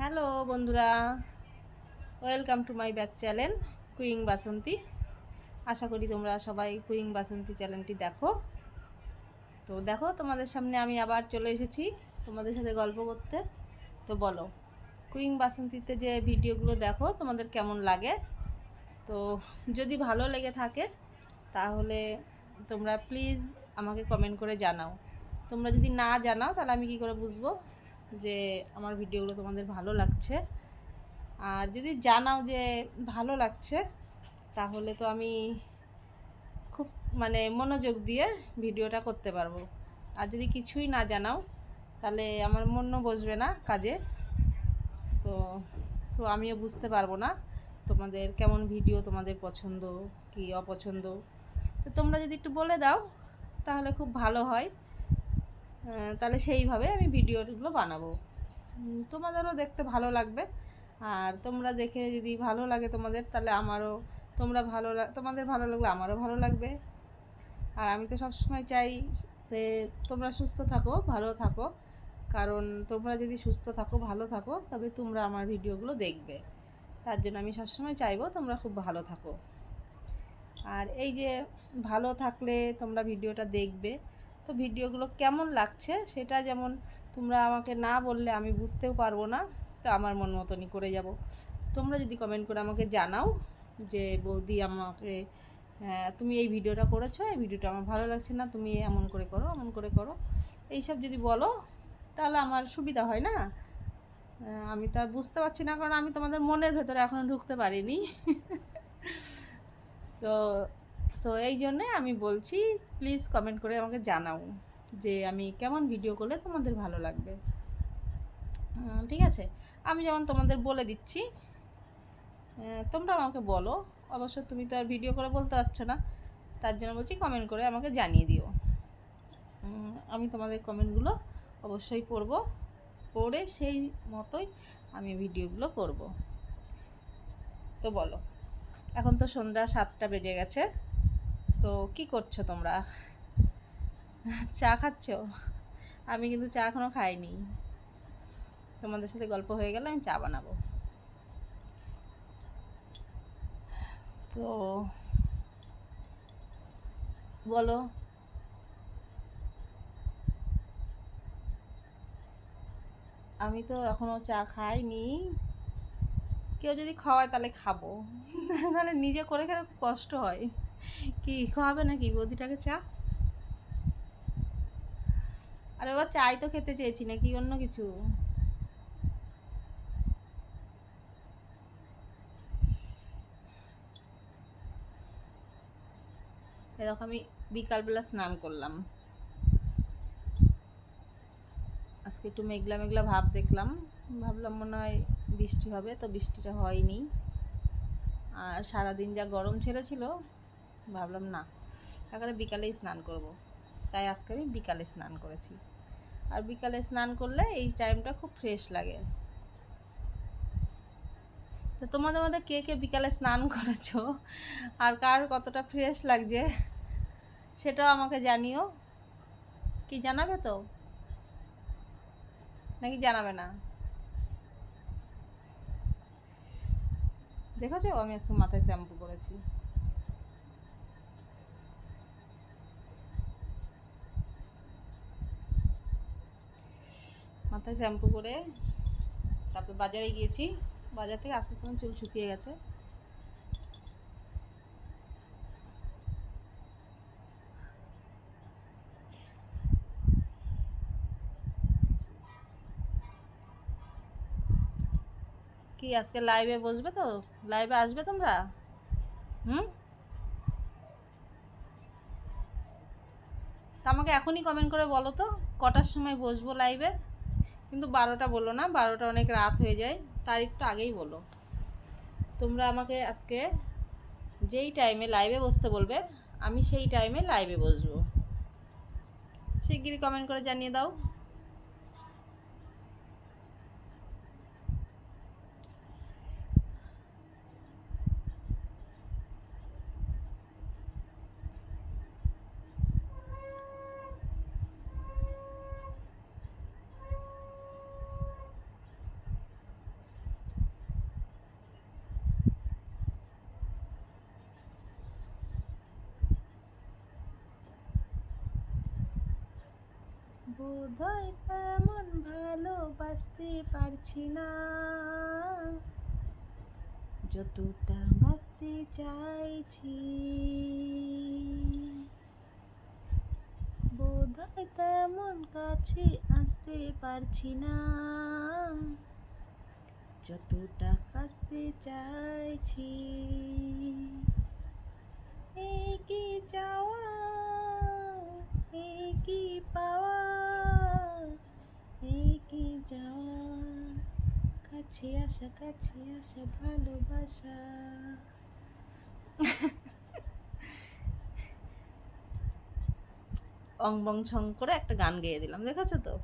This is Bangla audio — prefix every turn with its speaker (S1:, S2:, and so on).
S1: হ্যালো বন্ধুরা, welcome to my back channel queen Basanti. আশা করি তোমরা সবাই কুইং বাসন্তী চ্যানেলটি দেখো। তো দেখো, তোমাদের সামনে আমি আবার চলে এসেছি তোমাদের সাথে গল্প করতে। তো বলো, কুইং বাসন্তীতে যে ভিডিওগুলো দেখো তোমাদের কেমন লাগে? তো যদি ভালো লেগে থাকে তাহলে তোমরা প্লিজ আমাকে কমেন্ট করে জানাও। তোমরা যদি না জানাও তাহলে আমি কি করে বুঝবো যে আমার ভিডিওগুলো তোমাদের ভালো লাগছে? আর যদি জানাও যে ভালো লাগছে তাহলে তো আমি খুব মনোযোগ দিয়ে ভিডিওটা করতে পারবো। আর যদি কিছুই না জানাও তাহলে আমার মনও বসবে না কাজে। তো আমিও বুঝতে পারবো না তোমাদের কেমন ভিডিও তোমাদের পছন্দ কি অপছন্দ। তো তোমরা যদি একটু বলে দাও তাহলে খুব ভালো হয়। তাহলে সেইভাবে আমি ভিডিওগুলো বানাবো, তোমাদেরও দেখতে ভালো লাগবে। আর তোমরা দেখে যদি ভালো লাগে তোমাদের তাহলে আমারও তোমাদের ভালো লাগলে আমারও ভালো লাগবে। আর আমি তো সবসময় চাই যে তোমরা সুস্থ থাকো, ভালো থাকো। কারণ তোমরা যদি সুস্থ থাকো, ভালো থাকো, তবে তোমরা আমার ভিডিওগুলো দেখবে। তার জন্য আমি সবসময় চাইবো তোমরা খুব ভালো থাকো। আর এই যে ভালো থাকলে তোমরা ভিডিওটা দেখবে, তো ভিডিওগুলো কেমন লাগছে সেটা যেমন তোমরা আমাকে না বললে আমি বুঝতেও পারবো না। তো আমার মন মতনই করে যাব। তোমরা যদি কমেন্ট করে আমাকে জানাও যে বৌদি আমাকে তুমি এই ভিডিওটা করেছো, এই ভিডিওটা আমার ভালো লাগছে না, তুমি এমন করে করো, এমন করে করো, এইসব যদি বলো তাহলে আমার সুবিধা হয় না। আমি তা বুঝতে পারছি না, কারণ আমি তোমাদের মনের ভেতরে এখনও ঢুকতে পারিনি। তো এই জন্যে আমি বলছি, প্লিজ কমেন্ট করে আমাকে জানাও যে আমি কেমন ভিডিও করলে তোমাদের ভালো লাগবে। ঠিক আছে, আমি যেমন তোমাদের বলে দিচ্ছি, তোমরা আমাকে বলো। অবশ্য তুমি তো আর ভিডিও করে বলতে পারছো না, তার জন্য বলছি কমেন্ট করে আমাকে জানিয়ে দিও। আমি তোমাদের কমেন্টগুলো অবশ্যই পড়বো, পড়ে সেই মতোই আমি ভিডিওগুলো করব। তো বলো, এখন তো সন্ধ্যা 7টা বেজে গেছে। তো কি করছো তোমরা? চা খাচ্ছ? আমি কিন্তু চা এখনো খাইনি। তোমাদের সাথে গল্প হয়ে গেলে আমি চা বানাবো। তো বলো, আমি তো এখনো চা খাইনি। কেউ যদি খাওয়ায় তাহলে খাবো, নাহলে নিজে করে খেলে খুব কষ্ট হয়। কি খাওয়াবে নাকি বৌদিটাকে চা? আর এবার চাই তো খেতে চেয়েছি, নাকি অন্য কিছু? এরকম আমি বিকালবেলা স্নান করলাম। আজকে একটু মেঘলা মেঘলা ভাব দেখলাম, ভাবলাম মনে হয় বৃষ্টি হবে, তো বৃষ্টিটা হয়নি। আর সারাদিন যা গরম ছেড়েছিল, ভাবলাম না, একেবারে বিকালেই স্নান করব। তাই আজকে আমি বিকালে স্নান করেছি। আর বিকালে স্নান করলে এই টাইমটা খুব ফ্রেশ লাগে। তো তোমাদের মধ্যে কে কে বিকালে স্নান করেছো আর কার কতটা ফ্রেশ লাগছে সেটাও আমাকে জানিও। কি জানাবে তো, নাকি জানাবে না? দেখেছো আমি আজকে মাথায় শ্যাম্পু করেছি। মাথায় শ্যাম্পু করে তারপর বাজারে গিয়েছি। বাজার থেকে আস্তে আস্তে চুল শুকিয়ে গেছে। কি আজকে লাইভে বসবে তো? লাইভে আসবে তোমরা? হুম, তা আমাকে এখনই কমেন্ট করে বলো তো কটার সময় বসবো লাইভে। কিন্তু 12টা বলো না, 12টা অনেক রাত হয়ে যায়, তার একটু আগেই বলো। তোমরা আমাকে আজকে যেই টাইমে লাইভে বসতে বলবে আমি সেই টাইমে লাইভে বসবো। শিগগিরই কমেন্ট করে জানিয়ে দাও। বোধহয় তেমন ভালোবাসতে পারছি না, যতটা বাঁচতে চাইছি। বোধহয় তেমন কাছে আসতে পারছি না, যতটা কাছতে চাইছি। এই কি চাওয়া, এই কি পাওয়া, এই কি যাওয়া, কাছে আসা ভালোবাসা। অং বং ছং করে একটা গান গেয়ে দিলাম, দেখেছো তো।